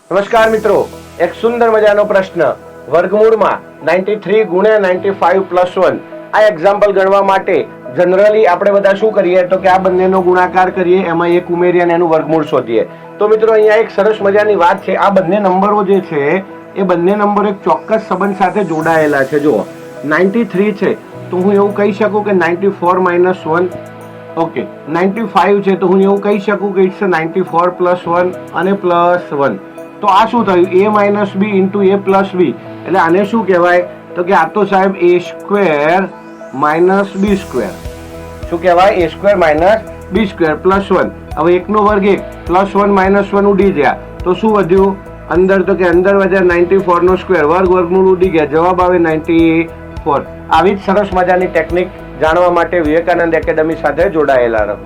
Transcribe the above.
નમસ્કાર મિત્રો, એક સુંદર મજાનો પ્રશ્ન વર્ગમૂળમાં 93 ગુણ્યા 95 પ્લસ 1 આ એક્ઝામ્પલ ગણવા માટે જનરલી આપણે બધા શું કરીએ તો કે આ બંનેનો ગુણાકાર કરીએ, એમાં એક ઉમેરીએ અને એનું વર્ગમૂળ શોધીએ. તો મિત્રો અહીંયા એક સરસ મજાની વાત છે. આ બંને નંબરો જે છે એ બંને નંબર એક ચોક્કસ સંબંધ સાથે જોડાયેલા છે. જુઓ 93 છે તો હું એવું કહી શકું કે 94 માઇનસ 1. ઓકે, 95 છે તો હું એવું કહી શકું કે ઇટ્સ 94 પ્લસ 1 અને પ્લસ 1. તો આ શું થયું? a minus b into a plus b. એટલે આને શું કહેવાય તો કે આ તો સાહેબ a square minus B square. શું કહેવાય? a square minus B square plus 1. હવે એકનો વર્ગ 1 પ્લસ 1 માઇનસ 1 ઉડી ગયા તો શું વધ્યું અંદર? તો કે અંદર વધ્યા 94 નો સ્ક્વેર, વર્ગમૂળ ઉડી ગયા, જવાબ આવે 94. આવી જ સરસ મજાની ટેકનિક જાણવા માટે વિવેકાનંદ એકેડમી સાથે જોડાયેલા રહો.